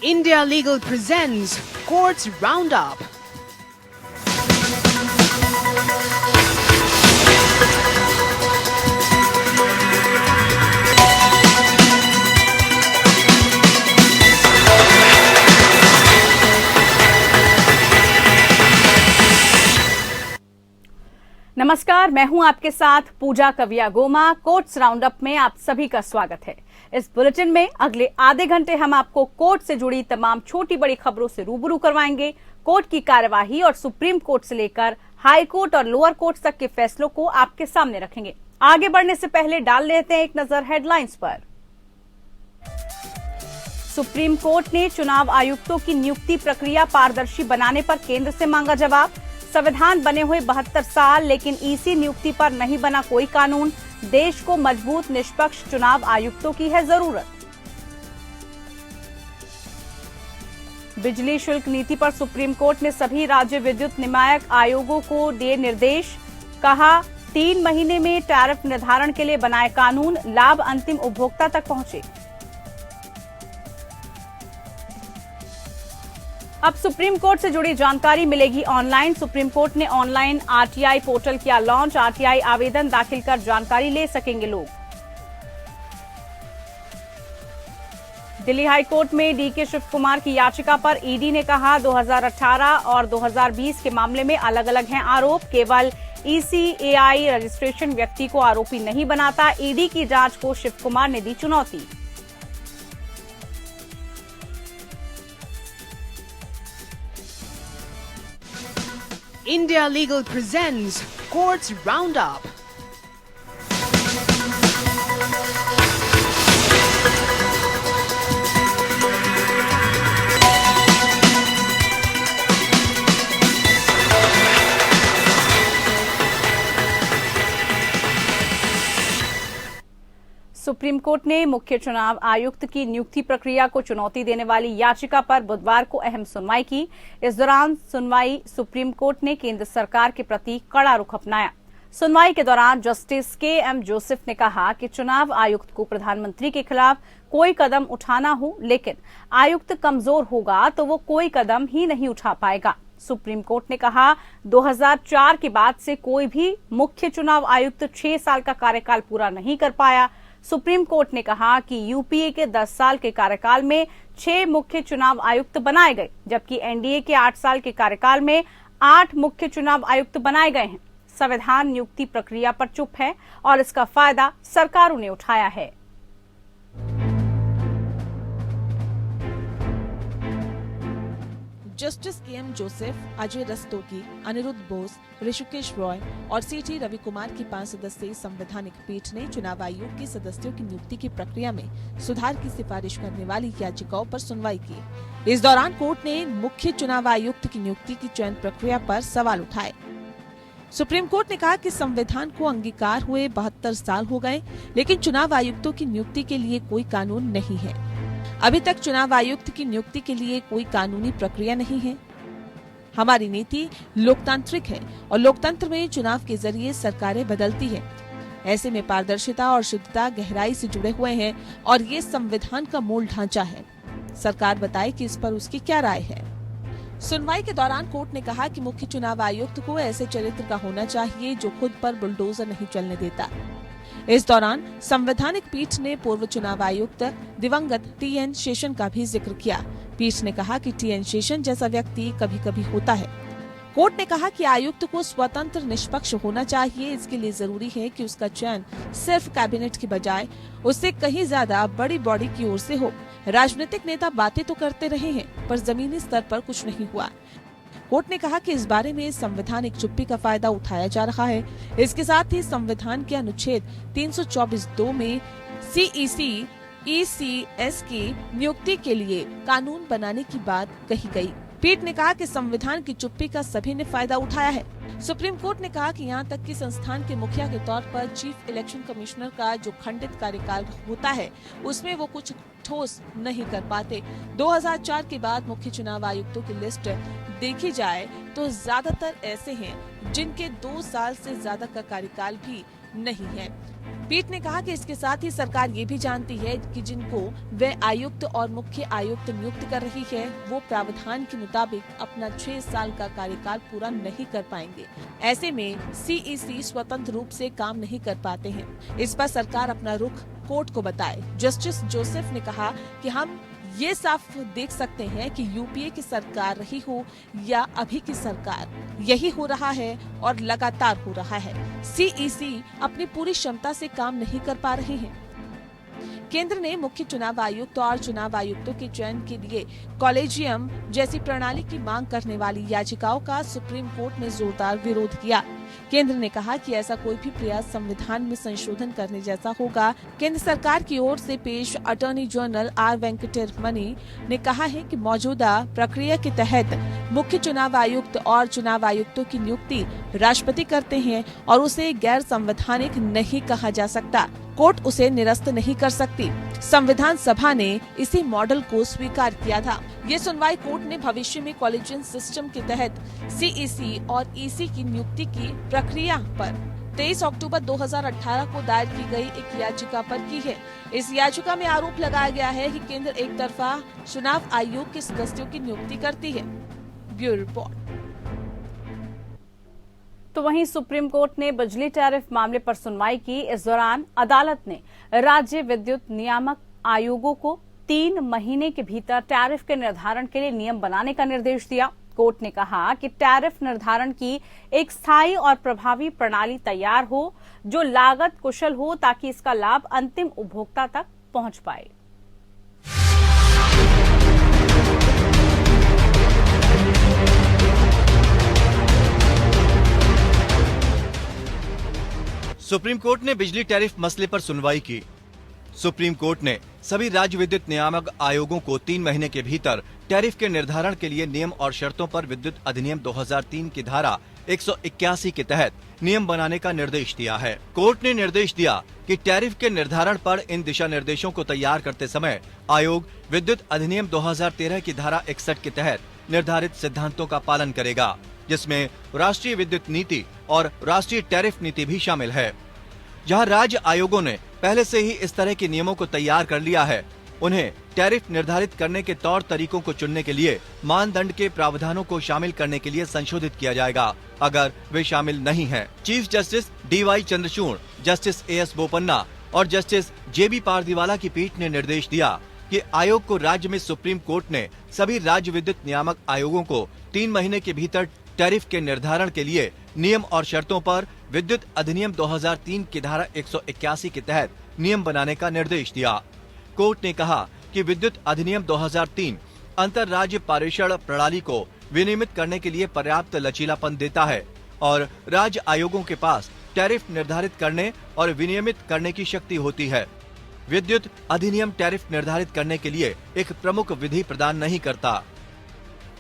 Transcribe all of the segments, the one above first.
India Legal presents Courts Roundup. नमस्कार, मैं हूं आपके साथ पूजा कविया गोमा। कोर्ट्स राउंडअप में आप सभी का स्वागत है। इस बुलेटिन में अगले आधे घंटे हम आपको कोर्ट से जुड़ी तमाम छोटी बड़ी खबरों से रूबरू करवाएंगे। कोर्ट की कार्यवाही और सुप्रीम कोर्ट से लेकर हाई कोर्ट और लोअर कोर्ट तक के फैसलों को आपके सामने रखेंगे। आगे बढ़ने से पहले डाल लेते हैं एक नजर हेडलाइंस पर। सुप्रीम कोर्ट ने चुनाव आयुक्तों की नियुक्ति प्रक्रिया पारदर्शी बनाने पर केंद्र से मांगा जवाब। संविधान बने हुए 72 साल, लेकिन ईसी नियुक्ति पर नहीं बना कोई कानून। देश को मजबूत निष्पक्ष चुनाव आयुक्तों की है जरूरत। बिजली शुल्क नीति पर सुप्रीम कोर्ट ने सभी राज्य विद्युत नियामक आयोगों को दिए निर्देश। कहा 3 महीने में टैरिफ निर्धारण के लिए बनाए कानून, लाभ अंतिम उपभोक्ता तक पहुंचे। अब सुप्रीम कोर्ट से जुड़ी जानकारी मिलेगी ऑनलाइन। सुप्रीम कोर्ट ने ऑनलाइन आरटीआई पोर्टल किया लॉन्च। आरटीआई आवेदन दाखिल कर जानकारी ले सकेंगे लोग। दिल्ली हाई कोर्ट में डीके शिव कुमार की याचिका पर ईडी ने कहा 2018 और 2020 के मामले में अलग अलग हैं आरोप। केवल ईसीएआई रजिस्ट्रेशन व्यक्ति को आरोपी नहीं बनाता। ईडी की जांच को शिव कुमार ने दी चुनौती। India Legal presents Courts Roundup. Supreme court ने मुख्य चुनाव आयुक्त की नियुक्ति प्रक्रिया को चुनौती देने वाली याचिका पर बुधवार को अहम सुनवाई की। इस दौरान सुप्रीम कोर्ट ने केंद्र सरकार के प्रति कड़ा रुख अपनाया। सुनवाई के दौरान जस्टिस के.एम. जोसेफ ने कहा कि चुनाव आयुक्त को प्रधानमंत्री के खिलाफ कोई कदम उठाना हो, लेकिन आयुक्त कमजोर होगा तो वो कोई कदम ही नहीं उठा पाएगा। सुप्रीम कोर्ट ने कहा 2004 के बाद से कोई भी मुख्य चुनाव आयुक्त 6 साल का कार्यकाल पूरा नहीं कर पाया। सुप्रीम कोर्ट ने कहा कि यूपीए के 10 साल के कार्यकाल में 6 मुख्य चुनाव आयुक्त बनाए गए, जबकि एनडीए के 8 साल के कार्यकाल में 8 मुख्य चुनाव आयुक्त बनाए गए हैं। संविधान नियुक्ति प्रक्रिया पर चुप है और इसका फायदा सरकारों ने उठाया है। Justice K M. Joseph, Ajay Rastogi, Aniruddha Bose, Hrishikesh Roy और सीटी रविकुमार की 5 सदस्यीय संवैधानिक पीठ ने चुनाव आयोग के सदस्यों की नियुक्ति की प्रक्रिया में सुधार की सिफारिश करने वाली याचिकाओं पर सुनवाई की। इस दौरान कोर्ट ने मुख्य चुनाव आयुक्त की नियुक्ति की चयन प्रक्रिया पर सवाल उठाए। सुप्रीम कोर्ट ने कहा कि संविधान को अंगीकार हुए 72 साल हो गए, लेकिन चुनाव आयुक्तों की नियुक्ति के लिए कोई कानून नहीं है। अभी तक चुनाव आयुक्त की नियुक्ति के लिए कोई कानूनी प्रक्रिया नहीं है। हमारी नीति लोकतांत्रिक है और लोकतंत्र में चुनाव के जरिए सरकारें बदलती है। ऐसे में पारदर्शिता और शुद्धता गहराई से जुड़े हुए हैं और ये संविधान का मूल ढांचा है। सरकार बताए कि इस पर उसकी क्या राय है। सुनवाई के दौरान कोर्ट ने कहा कि मुख्य चुनाव आयुक्त को ऐसे चरित्र का होना चाहिए जो खुद पर बुलडोजर नहीं चलने देता। इस दौरान संवैधानिक पीठ ने पूर्व चुनाव आयुक्त दिवंगत टी.एन. शेषन का भी जिक्र किया। पीठ ने कहा कि टी.एन. शेषन जैसा व्यक्ति कभी कभी होता है। कोर्ट ने कहा कि आयुक्त को स्वतंत्र निष्पक्ष होना चाहिए। इसके लिए जरूरी है कि उसका चयन सिर्फ कैबिनेट की बजाय उससे कहीं ज्यादा बड़ी बॉडी की ओर से हो। राजनीतिक नेता बातें तो करते रहे हैं, पर जमीनी स्तर पर कुछ नहीं हुआ। कोर्ट ने कहा कि इस बारे में संवैधानिक चुप्पी का फायदा उठाया जा रहा है। इसके साथ ही संविधान के अनुच्छेद 324(2) में सीईसी ईसीएस की नियुक्ति के लिए कानून बनाने की बात कही गई। पीठ ने कहा कि संविधान की चुप्पी का सभी ने फायदा उठाया है। सुप्रीम कोर्ट ने कहा कि यहाँ तक कि संस्थान के मुखिया के तौर पर चीफ इलेक्शन कमिश्नर का जो खंडित कार्यकाल होता है, उसमें वो कुछ ठोस नहीं कर पाते। 2004 के बाद मुख्य चुनाव आयुक्तों की लिस्ट देखी जाए तो ज्यादातर ऐसे हैं जिनके 2 साल से ज्यादा का कार्यकाल भी नहीं है। पीठ ने कहा कि इसके साथ ही सरकार ये भी जानती है कि जिनको वे आयुक्त और मुख्य आयुक्त नियुक्त कर रही है वो प्रावधान के मुताबिक अपना 6 साल का कार्यकाल पूरा नहीं कर पाएंगे। ऐसे में सीईसी स्वतंत्र रूप से काम नहीं कर पाते हैं। इस पर सरकार अपना रुख कोर्ट को बताए। जस्टिस जोसेफ ने कहा कि हम ये साफ देख सकते हैं कि यूपीए की सरकार रही हो या अभी की सरकार, यही हो रहा है और लगातार हो रहा है। सीईसी अपनी पूरी क्षमता से काम नहीं कर पा रहे हैं। केंद्र ने मुख्य चुनाव आयुक्त और चुनाव आयुक्तों के चयन के लिए कॉलेजियम जैसी प्रणाली की मांग करने वाली याचिकाओं का सुप्रीम कोर्ट में जोरदार विरोध किया। केंद्र ने कहा कि ऐसा कोई भी प्रयास संविधान में संशोधन करने जैसा होगा। केंद्र सरकार की ओर से पेश अटॉर्नी जनरल आर वेंकटरमणि ने कहा है कि मौजूदा प्रक्रिया के तहत मुख्य चुनाव आयुक्त और चुनाव आयुक्तों की नियुक्ति राष्ट्रपति करते हैं और उसे गैर संवैधानिक नहीं कहा जा सकता। कोर्ट उसे निरस्त नहीं कर सकती। संविधान सभा ने इसी मॉडल को स्वीकार किया था। ये सुनवाई कोर्ट ने भविष्य में कॉलेजियन सिस्टम के तहत सीईसी और ईसी की नियुक्ति की प्रक्रिया पर 23 अक्टूबर 2018 को दायर की गई एक याचिका पर की है। इस याचिका में आरोप लगाया गया है कि केंद्र एक तरफा चुनाव आयोग के सदस्यों की नियुक्ति करती है। Bureau report. तो वहीं सुप्रीम कोर्ट ने बिजली टैरिफ मामले पर सुनवाई की। इस दौरान अदालत ने राज्य विद्युत नियामक आयोगों को 3 महीने के भीतर टैरिफ के निर्धारण के लिए नियम बनाने का निर्देश दिया। कोर्ट ने कहा कि टैरिफ निर्धारण की एक स्थायी और प्रभावी प्रणाली तैयार हो जो लागत कुशल हो ताकि इसका लाभ अंतिम उपभोक्ता तक पहुंच पाए। सुप्रीम कोर्ट ने बिजली टैरिफ मसले पर सुनवाई की। सुप्रीम कोर्ट ने सभी राज्य विद्युत नियामक आयोगों को 3 महीने के भीतर टैरिफ के निर्धारण के लिए नियम और शर्तों पर विद्युत अधिनियम 2003 की धारा 181 के तहत नियम बनाने का निर्देश दिया है। कोर्ट ने निर्देश दिया कि टैरिफ के निर्धारण पर इन दिशा निर्देशों को तैयार करते समय आयोग विद्युत अधिनियम 2013 की धारा 61 के तहत निर्धारित सिद्धांतों का पालन करेगा, जिसमें राष्ट्रीय विद्युत नीति और राष्ट्रीय टैरिफ नीति भी शामिल है। जहां राज्य आयोगों ने पहले से ही इस तरह के नियमों को तैयार कर लिया है, उन्हें टैरिफ निर्धारित करने के तौर तरीकों को चुनने के लिए मानदंड के प्रावधानों को शामिल करने के लिए संशोधित किया जाएगा अगर वे शामिल नहीं हैं। Chief justice DY Chandrachud, justice AS Bopanna और जस्टिस JB पारदीवाला की पीठ ने निर्देश दिया कि आयोग को राज्य में सुप्रीम कोर्ट ने सभी राज्य विद्युत नियामक आयोगों को 3 महीने के भीतर टैरिफ के निर्धारण के लिए नियम और शर्तों पर विद्युत अधिनियम 2003 की धारा 181 के तहत नियम बनाने का निर्देश दिया। कोर्ट ने कहा कि विद्युत अधिनियम 2003 अंतर राज्य पारेषण प्रणाली को विनियमित करने के लिए पर्याप्त लचीलापन देता है और राज्य आयोगों के पास टैरिफ निर्धारित करने और विनियमित करने की शक्ति होती है। विद्युत अधिनियम टैरिफ निर्धारित करने के लिए एक प्रमुख विधि प्रदान नहीं करता।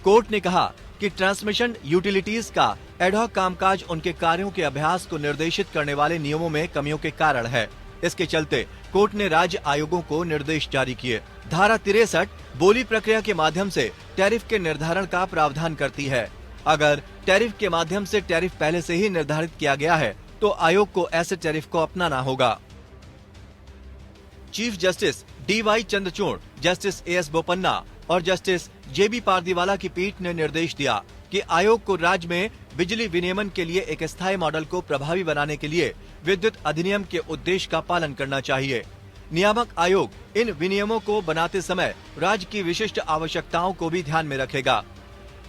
कोर्ट ने कहा कि ट्रांसमिशन यूटिलिटीज का एडहॉक कामकाज उनके कार्यों के अभ्यास को निर्देशित करने वाले नियमों में कमियों के कारण है। इसके चलते कोर्ट ने राज्य आयोगों को निर्देश जारी किए। धारा 63 बोली प्रक्रिया के माध्यम से टैरिफ के निर्धारण का प्रावधान करती है। अगर टैरिफ के माध्यम से टैरिफ पहले से ही निर्धारित किया गया है तो आयोग को ऐसे टैरिफ को अपनाना होगा। Chief justice DY Chandrachud, justice AS Bopanna और जस्टिस JB पारदीवाला की पीठ ने निर्देश दिया कि आयोग को राज्य में बिजली विनियमन के लिए एक स्थायी मॉडल को प्रभावी बनाने के लिए विद्युत अधिनियम के उद्देश्य का पालन करना चाहिए। नियामक आयोग इन विनियमों को बनाते समय राज्य की विशिष्ट आवश्यकताओं को भी ध्यान में रखेगा।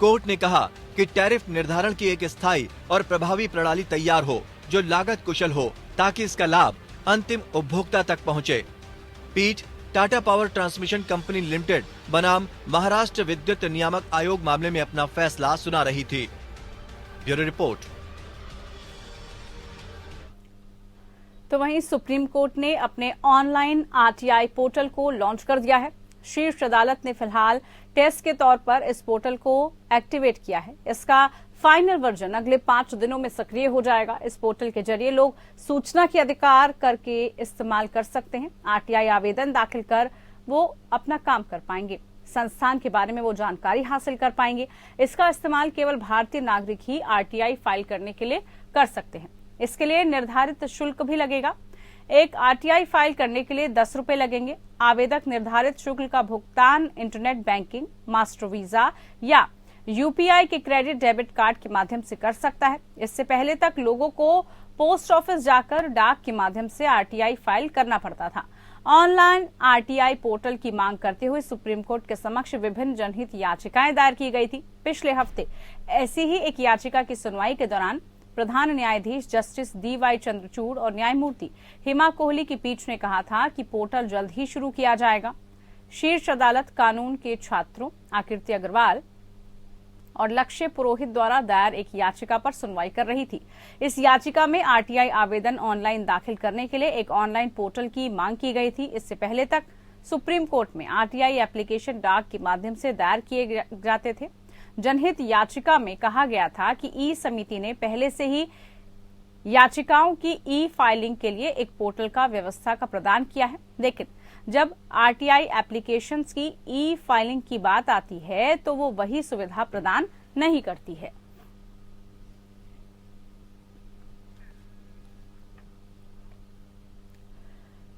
कोर्ट ने कहा कि टैरिफ निर्धारण की एक स्थायी और प्रभावी प्रणाली तैयार हो जो लागत कुशल हो ताकि इसका लाभ अंतिम उपभोक्ता तक पहुँचे। पीठ Tata power transmission company limited बनाम महाराष्ट्र विद्युत नियामक आयोग मामले में अपना फैसला सुना रही थी। Bureau report. तो वहीं सुप्रीम कोर्ट ने अपने ऑनलाइन RTI पोर्टल को लॉन्च कर दिया है। शीर्ष अदालत ने फिलहाल टेस्ट के तौर पर इस पोर्टल को एक्टिवेट किया है। इसका फाइनल वर्जन अगले 5 दिनों में सक्रिय हो जाएगा। इस पोर्टल के जरिए लोग सूचना के अधिकार करके इस्तेमाल कर सकते हैं। RTI आवेदन दाखिल कर वो अपना काम कर पाएंगे। संस्थान के बारे में वो जानकारी हासिल कर पाएंगे। इसका इस्तेमाल केवल भारतीय नागरिक ही RTI फाइल करने के लिए कर सकते हैं। इसके लिए निर्धारित शुल्क भी लगेगा। एक आरटीआई फाइल करने के लिए 10 रुपए लगेंगे। आवेदक निर्धारित शुल्क का भुगतान इंटरनेट बैंकिंग, मास्टर वीजा या यूपीआई के क्रेडिट डेबिट कार्ड के माध्यम से कर सकता है। इससे पहले तक लोगों को पोस्ट ऑफिस जाकर डाक के माध्यम से आरटीआई फाइल करना पड़ता था। ऑनलाइन आरटीआई पोर्टल की मांग करते हुए सुप्रीम कोर्ट के समक्ष विभिन्न जनहित याचिकाएं दायर की गई थी। पिछले हफ्ते ऐसी ही एक याचिका की सुनवाई के दौरान प्रधान न्यायाधीश जस्टिस DY चंद्रचूड़ और न्यायमूर्ति हिमा कोहली की पीठ ने कहा था कि पोर्टल जल्द ही शुरू किया जाएगा। शीर्ष अदालत कानून के छात्रों आकृति अग्रवाल और लक्ष्य पुरोहित द्वारा दायर एक याचिका पर सुनवाई कर रही थी। इस याचिका में आरटीआई आवेदन ऑनलाइन दाखिल करने के लिए एक ऑनलाइन पोर्टल की मांग की गई थी। इससे पहले तक सुप्रीम कोर्ट में आरटीआई एप्लीकेशन डाक के माध्यम से दायर किए जाते थे। जनहित याचिका में कहा गया था कि ई समिति ने पहले से ही याचिकाओं की ई फाइलिंग के लिए एक पोर्टल का व्यवस्था का प्रदान किया है, लेकिन जब आरटीआई एप्लीकेशंस की ई फाइलिंग की बात आती है तो वो वही सुविधा प्रदान नहीं करती है।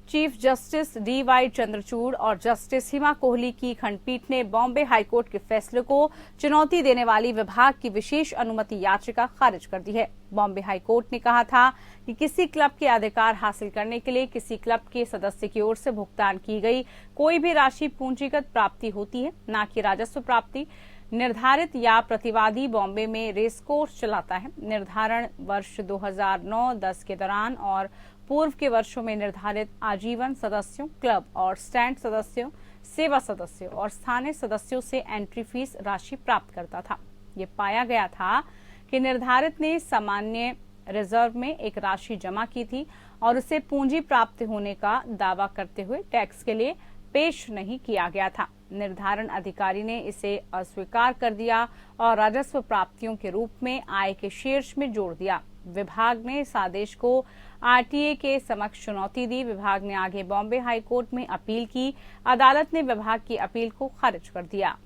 चीफ जस्टिस DY चंद्रचूड़ और जस्टिस हिमा कोहली की खंडपीठ ने बॉम्बे हाईकोर्ट के फैसले को चुनौती देने वाली विभाग की विशेष अनुमति याचिका खारिज कर दी है। बॉम्बे हाईकोर्ट ने कहा था कि किसी क्लब के अधिकार हासिल करने के लिए किसी क्लब के सदस्य की ओर से भुगतान की गई कोई भी राशि पूंजीगत प्राप्ति होती है, न कि राजस्व प्राप्ति। निर्धारित या प्रतिवादी बॉम्बे में रेस कोर्स चलाता है। निर्धारण वर्ष 2009-10 के दौरान और पूर्व के वर्षों में निर्धारित आजीवन सदस्यों, क्लब और स्टैंड सदस्यों, सेवा सदस्यों और स्थानीय सदस्यों से एंट्री फीस राशि प्राप्त करता था। ये पाया गया था कि निर्धारित ने सामान्य रिजर्व में एक राशि जमा की थी और उसे पूंजी प्राप्त होने का दावा करते हुए टैक्स के लिए पेश नहीं किया गया था। निर्धारण अधिकारी ने इसे अस्वीकार कर दिया और राजस्व प्राप्तियों के रूप में आय के शीर्ष में जोड़ दिया। विभाग ने इस आदेश को आरटीए के समक्ष चुनौती दी। विभाग ने आगे बॉम्बे हाईकोर्ट में अपील की। अदालत ने विभाग की अपील को खारिज कर दिया।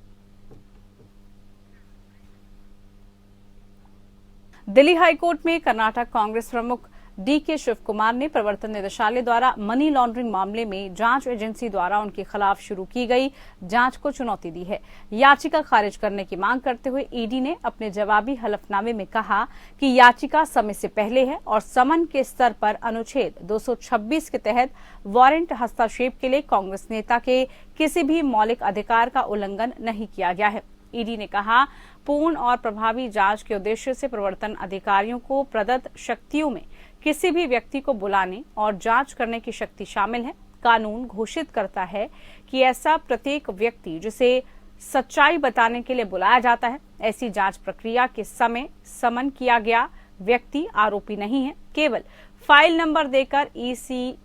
दिल्ली हाईकोर्ट में कर्नाटक कांग्रेस प्रमुख DK शिव कुमार ने प्रवर्तन निदेशालय द्वारा मनी लॉन्ड्रिंग मामले में जांच एजेंसी द्वारा उनके खिलाफ शुरू की गई जांच को चुनौती दी है। याचिका खारिज करने की मांग करते हुए ईडी ने अपने जवाबी हलफनामे में कहा कि याचिका समय से पहले है और समन के स्तर पर अनुच्छेद 226 के तहत वारंट हस्तक्षेप के लिए कांग्रेस नेता के किसी भी मौलिक अधिकार का उल्लंघन नहीं किया गया है। ईडी ने कहा, पूर्ण और प्रभावी जांच के उद्देश्य से प्रवर्तन अधिकारियों को प्रदत्त शक्तियों में किसी भी व्यक्ति को बुलाने और जांच करने की शक्ति शामिल है। कानून घोषित करता है कि ऐसा प्रत्येक व्यक्ति जिसे सच्चाई बताने के लिए बुलाया जाता है, ऐसी जांच प्रक्रिया के समय समन किया गया व्यक्ति आरोपी नहीं है। केवल फाइल नंबर देकर ECIR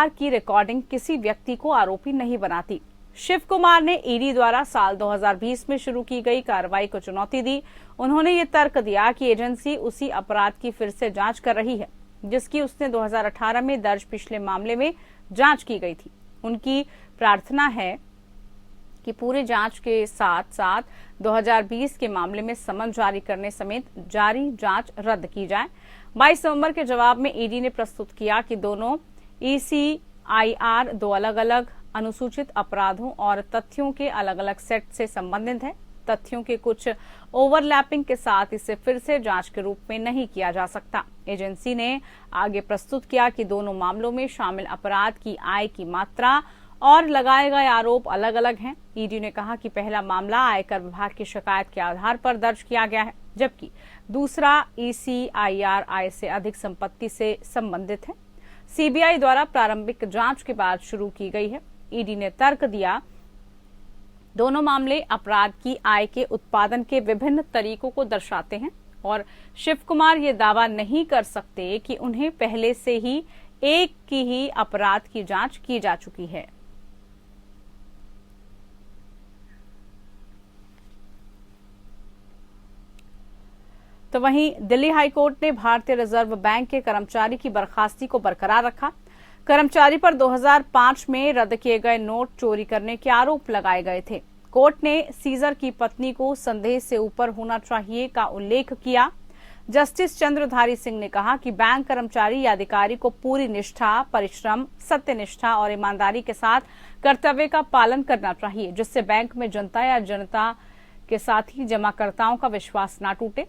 की रिकॉर्डिंग किसी व्यक्ति को आरोपी नहीं बनाती। शिव कुमार ने ईडी द्वारा साल 2020 में शुरू की गई कार्रवाई को चुनौती दी। उन्होंने ये तर्क दिया कि एजेंसी उसी अपराध की फिर से जांच कर रही है जिसकी उसने 2018 में दर्ज पिछले मामले में जांच की गई थी। उनकी प्रार्थना है कि पूरे जांच के साथ साथ 2020 के मामले में समन जारी करने समेत जारी जांच रद्द की जाए। 22 नवंबर के जवाब में ईडी ने प्रस्तुत किया कि दोनों ECIR दो अलग अलग अनुसूचित अपराधों और तथ्यों के अलग अलग सेट से संबंधित है। तथ्यों के कुछ ओवरलैपिंग के साथ इसे फिर से जांच के रूप में नहीं किया जा सकता। एजेंसी ने आगे प्रस्तुत किया कि दोनों मामलों में शामिल अपराध की आय की मात्रा और लगाए गए आरोप अलग अलग हैं। ईडी ने कहा कि पहला मामला आयकर विभाग की शिकायत के आधार पर दर्ज किया गया है, जबकि दूसरा ECIR आय से अधिक संपत्ति से संबंधित है। CBI द्वारा प्रारंभिक जांच के बाद शुरू की गई है। ईडी ने तर्क दिया, दोनों मामले अपराध की आय के उत्पादन के विभिन्न तरीकों को दर्शाते हैं और शिव कुमार ये दावा नहीं कर सकते कि उन्हें पहले से ही एक की ही अपराध की जांच की जा चुकी है। तो वहीं दिल्ली हाईकोर्ट ने भारतीय रिजर्व बैंक के कर्मचारी की बर्खास्ती को बरकरार रखा। कर्मचारी पर 2005 में रद्द किए गए नोट चोरी करने के आरोप लगाए गए थे। कोर्ट ने सीजर की पत्नी को संदेह से ऊपर होना चाहिए का उल्लेख किया। जस्टिस चंद्रधारी सिंह ने कहा कि बैंक कर्मचारी या अधिकारी को पूरी निष्ठा, परिश्रम, सत्यनिष्ठा और ईमानदारी के साथ कर्तव्य का पालन करना चाहिए, जिससे बैंक में जनता या जनता के साथ ही जमाकर्ताओं का विश्वास न टूटे।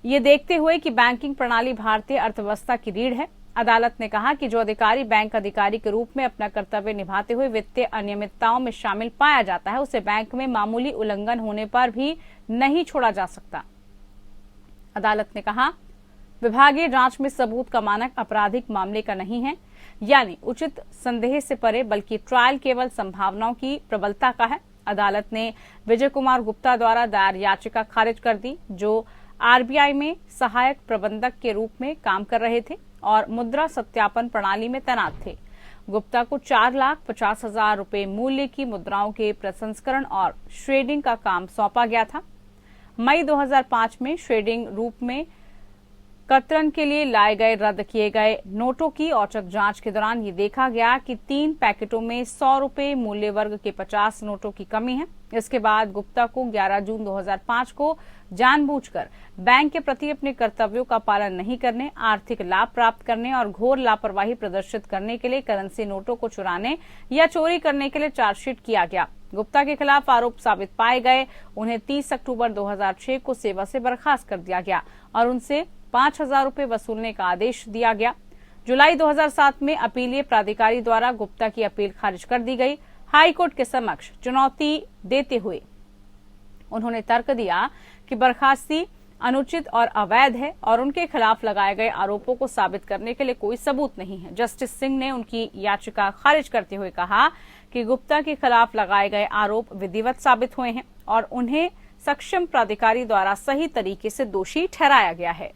ये देखते हुए कि बैंकिंग प्रणाली भारतीय अर्थव्यवस्था की रीढ़ है, अदालत ने कहा कि जो अधिकारी बैंक अधिकारी के रूप में अपना कर्तव्य निभाते हुए वित्तीय अनियमितताओं में शामिल पाया जाता है, उसे बैंक में मामूली उल्लंघन होने पर भी नहीं छोड़ा जा सकता। अदालत ने कहा, विभागीय जांच में सबूत का मानक आपराधिक मामले का नहीं है, यानी उचित संदेह से परे, बल्कि ट्रायल केवल संभावनाओं की प्रबलता का है। अदालत ने विजय कुमार गुप्ता द्वारा दायर याचिका खारिज कर दी, जो आरबीआई में सहायक प्रबंधक के रूप में काम कर रहे थे और मुद्रा सत्यापन प्रणाली में तैनात थे। गुप्ता को 4,50,000 रुपए मूल्य की मुद्राओं के प्रसंस्करण और श्रेडिंग का काम सौंपा गया था। मई 2005 में श्रेडिंग रूप में कतरन के लिए लाए गए रद्द किए गए नोटों की औचक जांच के दौरान ये देखा गया कि 3 पैकेटों में 100 रुपए मूल्य वर्ग के 50 नोटों की कमी है। इसके बाद गुप्ता को 11 जून 2005 को जानबूझकर बैंक के प्रति अपने कर्तव्यों का पालन नहीं करने, आर्थिक लाभ प्राप्त करने और घोर लापरवाही प्रदर्शित करने के लिए करेंसी नोटों को चुराने या चोरी करने के लिए चार्जशीट किया गया। गुप्ता के खिलाफ आरोप साबित पाए गए। उन्हें 30 अक्टूबर 2006 को सेवा से बर्खास्त कर दिया गया और उनसे 5,000 रुपए वसूलने का आदेश दिया गया। जुलाई 2007 में अपीलीय प्राधिकारी द्वारा गुप्ता की अपील खारिज कर दी गई। हाईकोर्ट के समक्ष चुनौती देते हुए उन्होंने तर्क दिया कि बर्खास्ती अनुचित और अवैध है और उनके खिलाफ लगाए गए आरोपों को साबित करने के लिए कोई सबूत नहीं है। जस्टिस सिंह ने उनकी याचिका खारिज करते हुए कहा कि गुप्ता के खिलाफ लगाए गए आरोप विधिवत साबित हुए हैं और उन्हें सक्षम प्राधिकारी द्वारा सही तरीके से दोषी ठहराया गया है।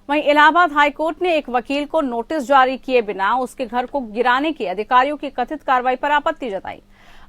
वहीं इलाहाबाद हाईकोर्ट ने एक वकील को नोटिस जारी किए बिना उसके घर को गिराने की अधिकारियों की कथित कार्रवाई पर आपत्ति जताई।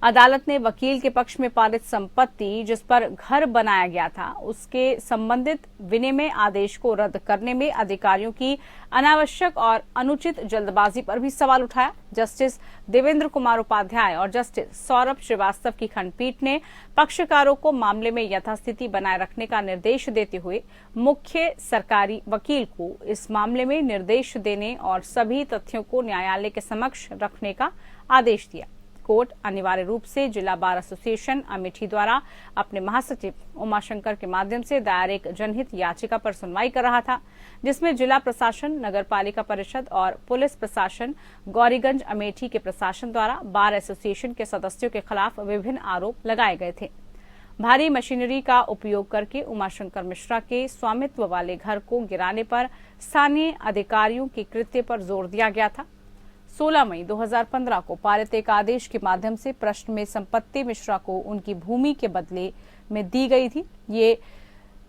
अदालत ने वकील के पक्ष में पारित संपत्ति जिस पर घर बनाया गया था, उसके संबंधित विनिमय आदेश को रद्द करने में अधिकारियों की अनावश्यक और अनुचित जल्दबाजी पर भी सवाल उठाया। जस्टिस देवेंद्र कुमार उपाध्याय और जस्टिस सौरभ श्रीवास्तव की खंडपीठ ने पक्षकारों को मामले में यथास्थिति बनाए रखने का निर्देश देते हुए मुख्य सरकारी वकील को इस मामले में निर्देश देने और सभी तथ्यों को न्यायालय के समक्ष रखने का आदेश दिया। कोर्ट अनिवार्य रूप से जिला बार एसोसिएशन अमेठी द्वारा अपने महासचिव उमाशंकर के माध्यम से दायर एक जनहित याचिका पर सुनवाई कर रहा था, जिसमें जिला प्रशासन, नगर पालिका परिषद और पुलिस प्रशासन गौरीगंज अमेठी के प्रशासन द्वारा बार एसोसिएशन के सदस्यों के खिलाफ विभिन्न आरोप लगाए गए थे। भारी मशीनरी का उपयोग करके उमाशंकर मिश्रा के स्वामित्व वाले घर को गिराने पर स्थानीय अधिकारियों के कृत्य पर जोर दिया गया था। 16 मई 2015 को पारित एक आदेश के माध्यम से प्रश्न में संपत्ति मिश्रा को उनकी भूमि के बदले में दी गई थी। ये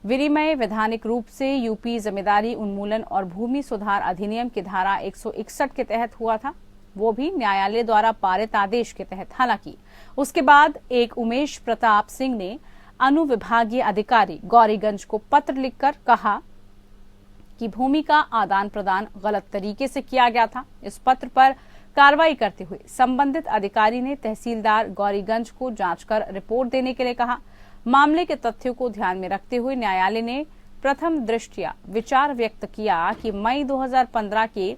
विनिमय वैधानिक रूप से यूपी जमींदारी उन्मूलन और भूमि सुधार अधिनियम की धारा 161 के तहत हुआ था, वो भी न्यायालय द्वारा पारित आदेश के तहत। हालांकि उसके बाद एक उमेश प्रताप सिंह ने अनुविभागीय अधिकारी गौरीगंज को पत्र लिखकर कहा कि भूमि का आदान प्रदान गलत तरीके से किया गया था। इस पत्र पर कार्रवाई करते हुए संबंधित अधिकारी ने तहसीलदार गौरीगंज को जांच कर रिपोर्ट देने के लिए कहा। मामले के तथ्यों को ध्यान में रखते हुए न्यायालय ने प्रथम दृष्टया विचार व्यक्त किया कि मई 2015 के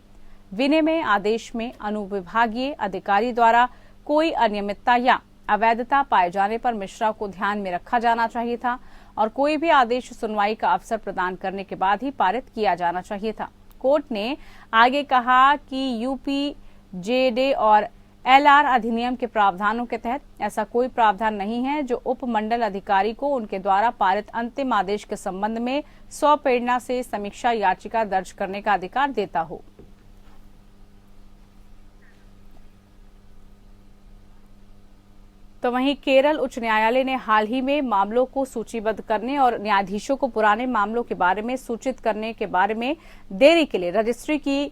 विनिमय आदेश में अनुविभागीय अधिकारी द्वारा कोई अनियमितता या अवैधता पाए जाने पर मिश्रा को ध्यान में रखा जाना चाहिए था और कोई भी आदेश सुनवाई का अवसर प्रदान करने के बाद ही पारित किया जाना चाहिए था। कोर्ट ने आगे कहा कि यूपी जेडे और एलआर अधिनियम के प्रावधानों के तहत ऐसा कोई प्रावधान नहीं है जो उप मंडल अधिकारी को उनके द्वारा पारित अंतिम आदेश के संबंध में स्वप्रेरणा से समीक्षा याचिका दर्ज करने का अधिकार देता हो। तो वहीं केरल उच्च न्यायालय ने हाल ही में मामलों को सूचीबद्ध करने और न्यायाधीशों को पुराने मामलों के बारे में सूचित करने के बारे में देरी के लिए रजिस्ट्री की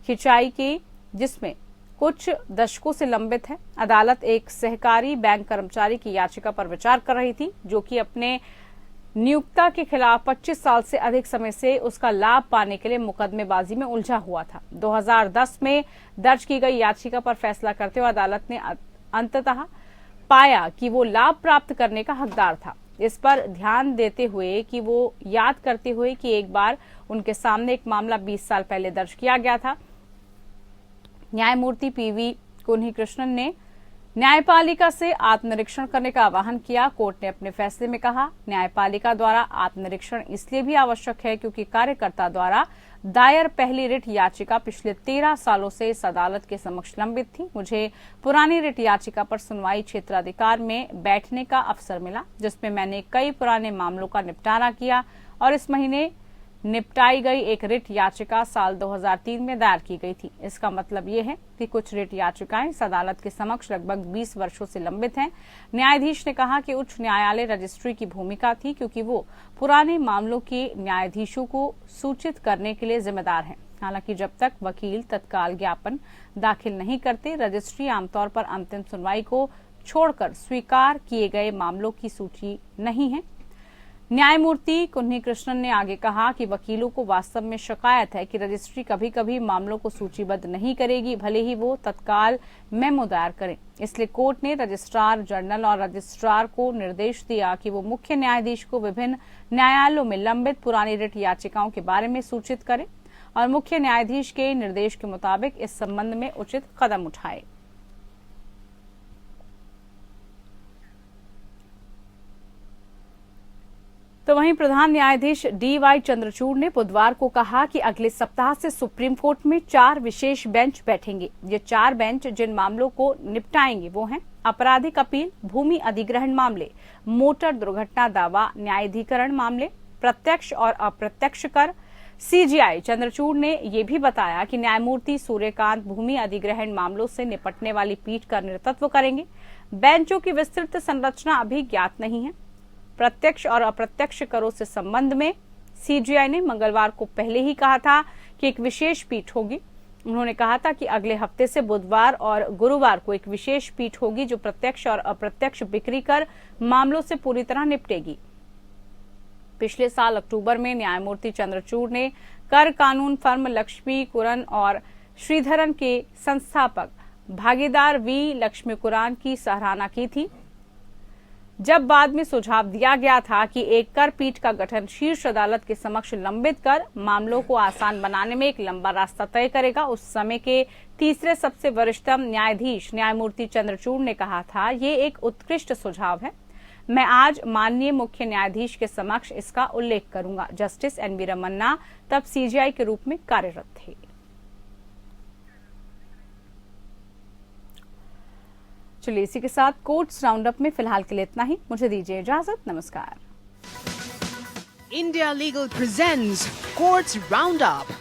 खिंचाई की, जिसमें कुछ दशकों से लंबित है। अदालत एक सहकारी बैंक कर्मचारी की याचिका पर विचार कर रही थी, जो कि अपने नियोक्ता के खिलाफ 25 साल से अधिक समय से उसका लाभ पाने के लिए मुकदमेबाजी में उलझा हुआ था। 2010 में दर्ज की गई याचिका पर फैसला करते हुए अदालत ने अंततः पाया कि वो लाभ प्राप्त करने का हकदार था। इस पर ध्यान देते हुए कि वो याद करते हुए कि एक बार उनके सामने एक मामला 20 साल पहले दर्ज किया गया था। न्यायमूर्ति पीवी कुन्हीकृष्णन ने न्यायपालिका से आत्मनिरीक्षण करने का आह्वान किया। कोर्ट ने अपने फैसले में कहा, न्यायपालिका द्वारा आत्मनिरीक्षण इसलिए भी आवश्यक है क्योंकि कार्यकर्ता द्वारा दायर पहली रिट याचिका पिछले 13 सालों से इस अदालत के समक्ष लंबित थी। मुझे पुरानी रिट याचिका पर सुनवाई क्षेत्राधिकार में बैठने का अवसर मिला, जिसमें मैंने कई पुराने मामलों का निपटारा किया और इस महीने निपटाई गई एक रिट याचिका साल 2003 में दायर की गई थी। इसका मतलब ये है कि कुछ रिट याचिकाएं इस अदालत के समक्ष लगभग 20 वर्षों से लंबित हैं। न्यायाधीश ने कहा कि उच्च न्यायालय रजिस्ट्री की भूमिका थी क्योंकि वो पुराने मामलों के न्यायाधीशों को सूचित करने के लिए जिम्मेदार है। हालांकि जब तक वकील तत्काल ज्ञापन दाखिल नहीं करते, रजिस्ट्री आमतौर पर अंतिम सुनवाई को छोड़कर स्वीकार किए गए मामलों की सूची नहीं है। न्यायमूर्ति कुन्हीकृष्णन ने आगे कहा कि वकीलों को वास्तव में शिकायत है कि रजिस्ट्री कभी कभी मामलों को सूचीबद्ध नहीं करेगी, भले ही वो तत्काल मेमो दायर करें। इसलिए कोर्ट ने रजिस्ट्रार जनरल और रजिस्ट्रार को निर्देश दिया कि वो मुख्य न्यायाधीश को विभिन्न न्यायालयों में लंबित पुरानी रिट याचिकाओं के बारे में सूचित करें और मुख्य न्यायाधीश के निर्देश के मुताबिक इस संबंध में उचित कदम उठाए। तो वहीं प्रधान न्यायाधीश DY चंद्रचूड़ ने बुधवार को कहा कि अगले सप्ताह से सुप्रीम कोर्ट में 4 विशेष बेंच बैठेंगे। ये 4 बेंच जिन मामलों को निपटाएंगे वो हैं आपराधिक अपील, भूमि अधिग्रहण मामले, मोटर दुर्घटना दावा न्यायाधिकरण मामले, प्रत्यक्ष और अप्रत्यक्ष कर। CJI चंद्रचूड़ ने ये भी बताया कि न्यायमूर्ति सूर्यकांत भूमि अधिग्रहण मामलों से निपटने वाली पीठ का नेतृत्व करेंगे। बेंचों की विस्तृत संरचना अभी ज्ञात नहीं है। प्रत्यक्ष और अप्रत्यक्ष करों से संबंध में CJI ने मंगलवार को पहले ही कहा था कि एक विशेष पीठ होगी। उन्होंने कहा था कि अगले हफ्ते से बुधवार और गुरुवार को एक विशेष पीठ होगी जो प्रत्यक्ष और अप्रत्यक्ष बिक्री कर मामलों से पूरी तरह निपटेगी। पिछले साल अक्टूबर में न्यायमूर्ति चंद्रचूड़ ने कर कानून फर्म लक्ष्मीकुरन और श्रीधरन के संस्थापक भागीदार V लक्ष्मीकुरान की सराहना की थी, जब बाद में सुझाव दिया गया था कि एक कर पीठ का गठन शीर्ष अदालत के समक्ष लंबित कर मामलों को आसान बनाने में एक लंबा रास्ता तय करेगा। उस समय के तीसरे सबसे वरिष्ठतम न्यायाधीश न्यायमूर्ति चंद्रचूड़ ने कहा था, ये एक उत्कृष्ट सुझाव है। मैं आज माननीय मुख्य न्यायाधीश के समक्ष इसका उल्लेख करूंगा। जस्टिस NV रमन्ना तब CJI के रूप में कार्यरत थे। चलिए इसी के साथ कोर्ट्स राउंडअप में फिलहाल के लिए इतना ही। मुझे दीजिए इजाजत। नमस्कार। India Legal presents Courts Roundup.